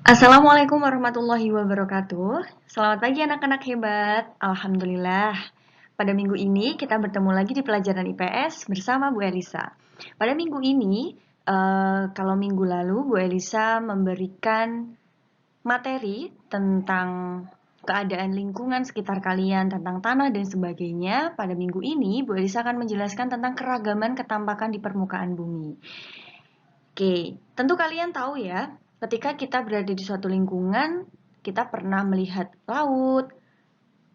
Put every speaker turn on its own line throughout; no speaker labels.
Assalamualaikum warahmatullahi wabarakatuh. Selamat pagi anak-anak hebat. Alhamdulillah. Pada minggu ini kita bertemu lagi di pelajaran IPS bersama Bu Elisa. Pada minggu ini, kalau minggu lalu Bu Elisa memberikan materi tentang keadaan lingkungan sekitar kalian, tentang tanah dan sebagainya. Pada minggu ini, Bu Elisa akan menjelaskan tentang keragaman ketampakan di permukaan bumi. Oke, tentu kalian tahu ya, ketika kita berada di suatu lingkungan, kita pernah melihat laut,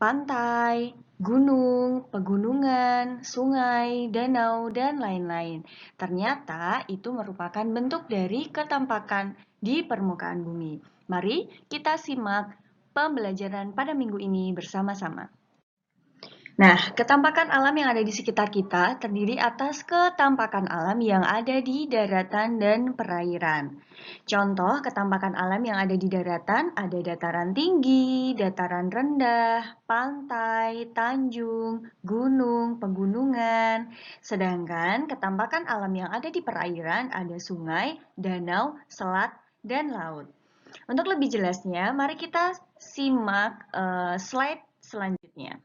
pantai, gunung, pegunungan, sungai, danau, dan lain-lain. Ternyata itu merupakan bentuk dari ketampakan di permukaan bumi. Mari kita simak pembelajaran pada minggu ini bersama-sama. Nah, ketampakan alam yang ada di sekitar kita terdiri atas ketampakan alam yang ada di daratan dan perairan. Contoh ketampakan alam yang ada di daratan ada dataran tinggi, dataran rendah, pantai, tanjung, gunung, pegunungan. Sedangkan ketampakan alam yang ada di perairan ada sungai, danau, selat, dan laut. Untuk lebih jelasnya, mari kita simak slide selanjutnya.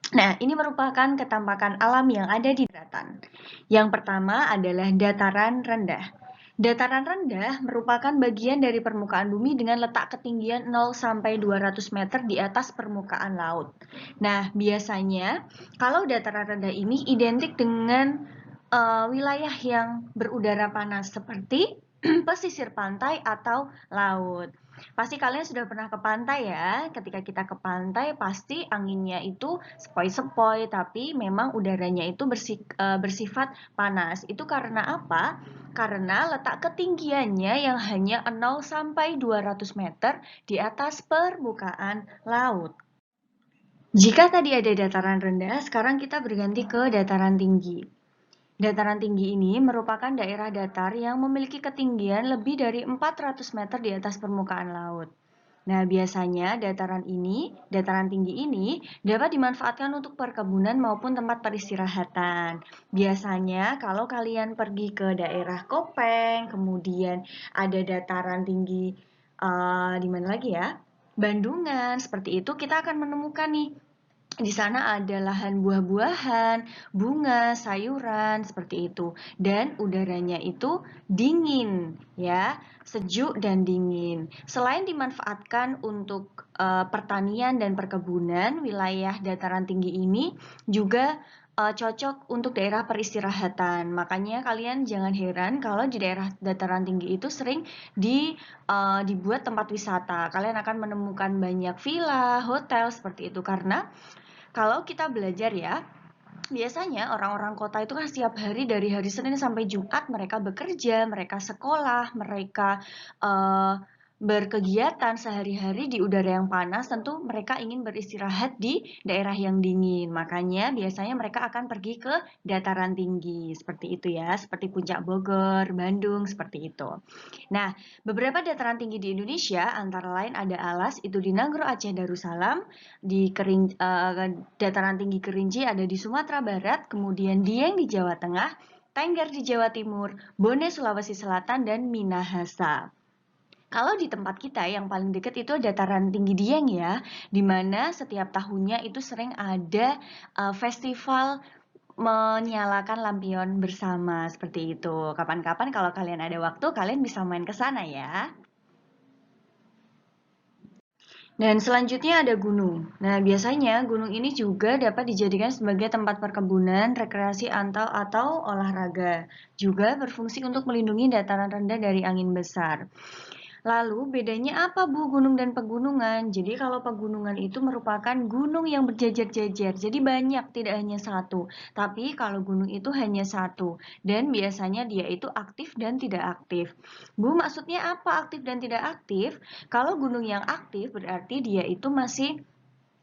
Nah, ini merupakan ketampakan alam yang ada di daratan. Yang pertama adalah dataran rendah. Dataran rendah merupakan bagian dari permukaan bumi dengan letak ketinggian 0 sampai 200 meter di atas permukaan laut. Nah, biasanya kalau dataran rendah ini identik dengan wilayah yang berudara panas seperti pesisir pantai atau laut. Pasti kalian sudah pernah ke pantai ya. Ketika kita ke pantai, pasti anginnya itu sepoi-sepoi, tapi memang udaranya itu bersifat panas. Itu karena apa? Karena letak ketinggiannya yang hanya 0 sampai 200 meter di atas permukaan laut. Jika tadi ada dataran rendah, sekarang kita berganti ke dataran tinggi. Dataran tinggi ini merupakan daerah datar yang memiliki ketinggian lebih dari 400 meter di atas permukaan laut. Nah, biasanya dataran tinggi ini dapat dimanfaatkan untuk perkebunan maupun tempat peristirahatan. Biasanya kalau kalian pergi ke daerah Kopeng, kemudian ada dataran tinggi di mana lagi ya? Bandungan, seperti itu kita akan menemukan nih di sana ada lahan buah-buahan, bunga, sayuran, seperti itu. Dan udaranya itu dingin, ya, sejuk dan dingin. Selain dimanfaatkan untuk pertanian dan perkebunan, wilayah dataran tinggi ini juga cocok untuk daerah peristirahatan. Makanya kalian jangan heran kalau di daerah dataran tinggi itu sering dibuat tempat wisata. Kalian akan menemukan banyak villa, hotel seperti itu karena kalau kita belajar ya, biasanya orang-orang kota itu kan setiap hari dari hari Senin sampai Jumat mereka bekerja, mereka sekolah, mereka uh, berkegiatan sehari-hari di udara yang panas, tentu mereka ingin beristirahat di daerah yang dingin. Makanya biasanya mereka akan pergi ke dataran tinggi, seperti itu ya, seperti Puncak Bogor, Bandung, seperti itu. Nah, beberapa dataran tinggi di Indonesia antara lain ada Alas itu di Nagro Aceh Darussalam, dataran tinggi Kerinci ada di Sumatera Barat, kemudian Dieng di Jawa Tengah, Tengger di Jawa Timur, Bone Sulawesi Selatan, dan Minahasa. Kalau di tempat kita yang paling dekat itu dataran tinggi Dieng ya, di mana setiap tahunnya itu sering ada festival menyalakan lampion bersama seperti itu. Kapan-kapan kalau kalian ada waktu, kalian bisa main ke sana ya. Dan selanjutnya ada gunung. Nah, biasanya gunung ini juga dapat dijadikan sebagai tempat perkebunan, rekreasi atau olahraga. Juga berfungsi untuk melindungi dataran rendah dari angin besar. Lalu bedanya apa Bu gunung dan pegunungan? Jadi kalau pegunungan itu merupakan gunung yang berjejer-jejer. Jadi banyak, tidak hanya satu. Tapi kalau gunung itu hanya satu. Dan biasanya dia itu aktif dan tidak aktif. Bu, maksudnya apa aktif dan tidak aktif? Kalau gunung yang aktif berarti dia itu masih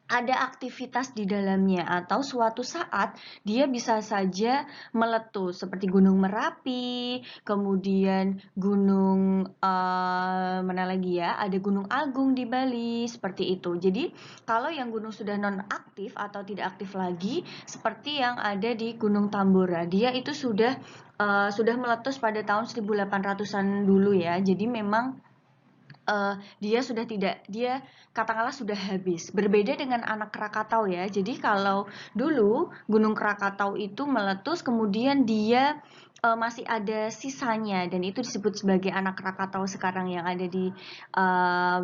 ada aktivitas di dalamnya atau suatu saat dia bisa saja meletus seperti Gunung Merapi, kemudian gunung mana lagi ya? Ada Gunung Agung di Bali seperti itu. Jadi kalau yang gunung sudah nonaktif atau tidak aktif lagi seperti yang ada di Gunung Tambora, dia itu sudah meletus pada tahun 1800-an dulu ya. Jadi memang dia sudah tidak, dia katakanlah sudah habis. Berbeda dengan anak Krakatau ya. Jadi kalau dulu Gunung Krakatau itu meletus, kemudian dia masih ada sisanya dan itu disebut sebagai anak Krakatau sekarang yang ada di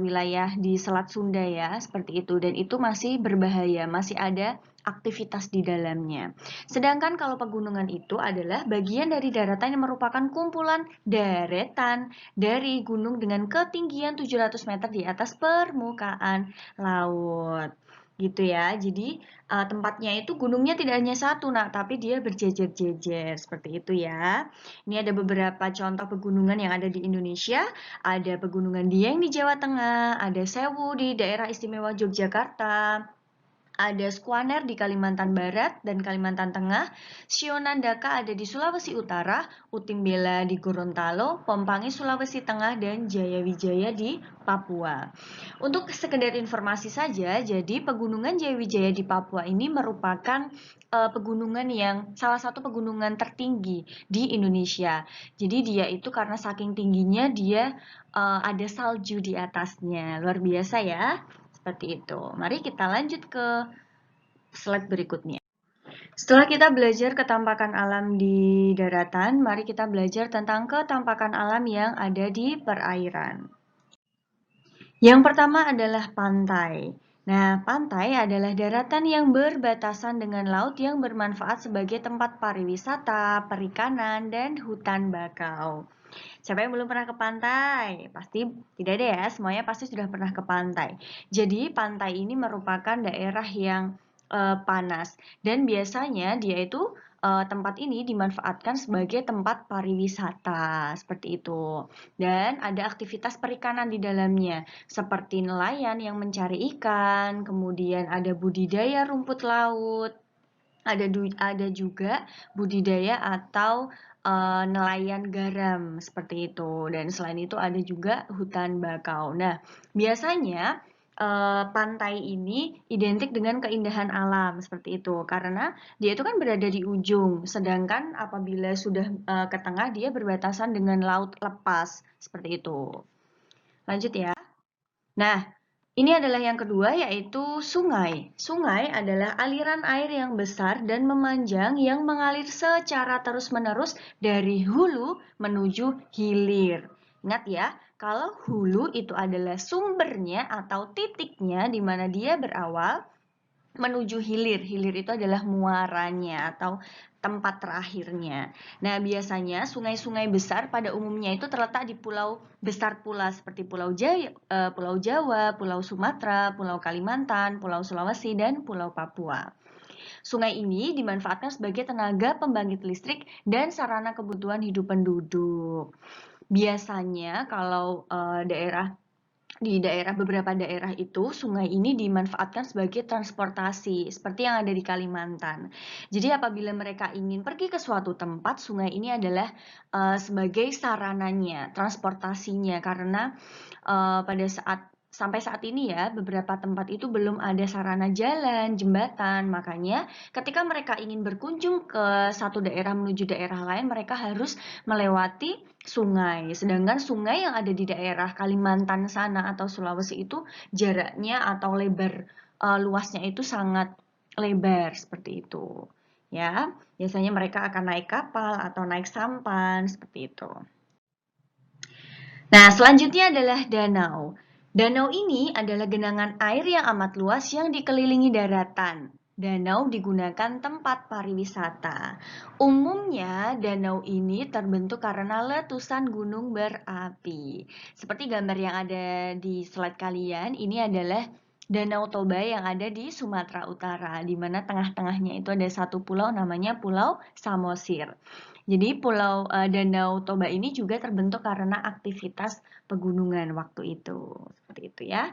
wilayah di Selat Sunda ya, seperti itu. Dan itu masih berbahaya, masih ada aktivitas di dalamnya. Sedangkan kalau pegunungan itu adalah bagian dari daratan yang merupakan kumpulan deretan dari gunung dengan ketinggian 700 meter di atas permukaan laut. Gitu ya. Jadi tempatnya itu gunungnya tidak hanya satu, nah, tapi dia berjejer-jejer seperti itu ya. Ini ada beberapa contoh pegunungan yang ada di Indonesia. Ada pegunungan Dieng di Jawa Tengah, ada Sewu di daerah istimewa Yogyakarta, ada Squaner di Kalimantan Barat dan Kalimantan Tengah, Sionandaka ada di Sulawesi Utara, Utimbela di Gorontalo, Pompangi Sulawesi Tengah, dan Jayawijaya di Papua. Untuk sekedar informasi saja, jadi pegunungan Jayawijaya di Papua ini merupakan pegunungan yang salah satu pegunungan tertinggi di Indonesia. Jadi dia itu karena saking tingginya dia ada salju di atasnya. Luar biasa ya. Seperti itu. Mari kita lanjut ke slide berikutnya. Setelah kita belajar ketampakan alam di daratan, mari kita belajar tentang ketampakan alam yang ada di perairan. Yang pertama adalah pantai. Nah, pantai adalah daratan yang berbatasan dengan laut yang bermanfaat sebagai tempat pariwisata, perikanan, dan hutan bakau. Siapa yang belum pernah ke pantai? Pasti tidak ada ya, semuanya pasti sudah pernah ke pantai. Jadi pantai ini merupakan daerah yang panas dan biasanya dia itu tempat ini dimanfaatkan sebagai tempat pariwisata seperti itu. Dan ada aktivitas perikanan di dalamnya seperti nelayan yang mencari ikan, kemudian ada budidaya rumput laut, ada juga budidaya atau nelayan garam seperti itu. Dan selain itu ada juga hutan bakau. Nah, biasanya pantai ini identik dengan keindahan alam seperti itu karena dia itu kan berada di ujung, sedangkan apabila sudah ke tengah dia berbatasan dengan laut lepas seperti itu. Lanjut ya. Nah, ini adalah yang kedua, yaitu sungai. Sungai adalah aliran air yang besar dan memanjang yang mengalir secara terus-menerus dari hulu menuju hilir. Ingat ya, kalau hulu itu adalah sumbernya atau titiknya di mana dia berawal, menuju hilir. Hilir itu adalah muaranya atau tempat terakhirnya. Nah, biasanya sungai-sungai besar pada umumnya itu terletak di pulau besar pula seperti Pulau Jawa, Pulau Sumatera, Pulau Kalimantan, Pulau Sulawesi, dan Pulau Papua. Sungai ini dimanfaatkan sebagai tenaga pembangkit listrik dan sarana kebutuhan hidup penduduk. Biasanya kalau di beberapa daerah itu sungai ini dimanfaatkan sebagai transportasi seperti yang ada di Kalimantan. Jadi apabila mereka ingin pergi ke suatu tempat, sungai ini adalah sebagai sarananya, transportasinya karena pada sampai saat ini ya, beberapa tempat itu belum ada sarana jalan, jembatan. Makanya ketika mereka ingin berkunjung ke satu daerah menuju daerah lain, mereka harus melewati sungai. Sedangkan sungai yang ada di daerah Kalimantan sana atau Sulawesi itu jaraknya atau lebar luasnya itu sangat lebar seperti itu. Ya, biasanya mereka akan naik kapal atau naik sampan seperti itu. Nah, selanjutnya adalah danau. Danau ini adalah genangan air yang amat luas yang dikelilingi daratan. Danau digunakan tempat pariwisata. Umumnya, danau ini terbentuk karena letusan gunung berapi. Seperti gambar yang ada di slide kalian, ini adalah Danau Toba yang ada di Sumatera Utara, di mana tengah-tengahnya itu ada satu pulau namanya Pulau Samosir. Jadi Danau Toba ini juga terbentuk karena aktivitas pegunungan waktu itu. Seperti itu ya.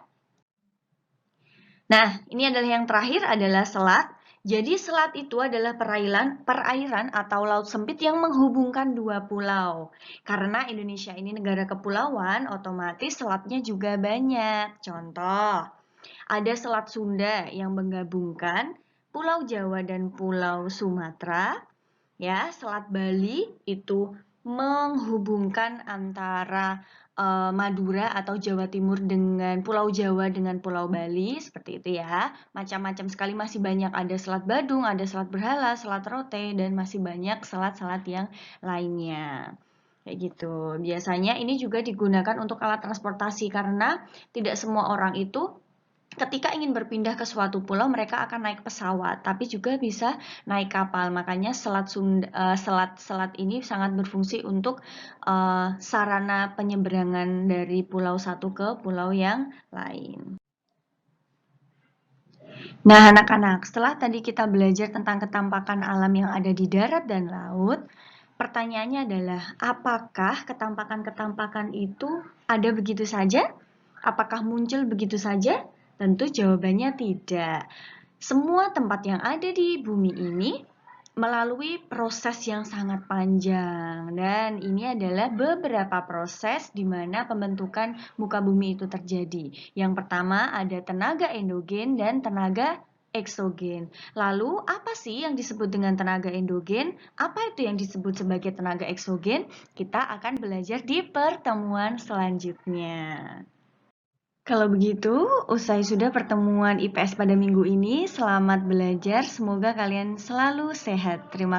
Nah, ini adalah yang terakhir adalah selat. Jadi selat itu adalah perairan atau laut sempit yang menghubungkan dua pulau. Karena Indonesia ini negara kepulauan, otomatis selatnya juga banyak. Contoh, ada Selat Sunda yang menggabungkan Pulau Jawa dan Pulau Sumatera. Ya, Selat Bali itu menghubungkan antara Madura atau Jawa Timur dengan Pulau Jawa dengan Pulau Bali, seperti itu ya. Macam-macam sekali, masih banyak, ada Selat Badung, ada Selat Berhala, Selat Rote, dan masih banyak selat-selat yang lainnya. Kayak gitu. Biasanya ini juga digunakan untuk alat transportasi karena tidak semua orang itu ketika ingin berpindah ke suatu pulau mereka akan naik pesawat, tapi juga bisa naik kapal. Makanya selat ini sangat berfungsi untuk sarana penyeberangan dari pulau satu ke pulau yang lain. Nah, anak-anak, setelah tadi kita belajar tentang ketampakan alam yang ada di darat dan laut, pertanyaannya adalah, apakah ketampakan-ketampakan itu ada begitu saja? Apakah muncul begitu saja? Tentu jawabannya tidak. Semua tempat yang ada di bumi ini melalui proses yang sangat panjang, dan ini adalah beberapa proses di mana pembentukan muka bumi itu terjadi. Yang pertama ada tenaga endogen dan tenaga eksogen. Lalu apa sih yang disebut dengan tenaga endogen? Apa itu yang disebut sebagai tenaga eksogen? Kita akan belajar di pertemuan selanjutnya. Kalau begitu, usai sudah pertemuan IPS pada minggu ini, selamat belajar. Semoga kalian selalu sehat. Terima kasih.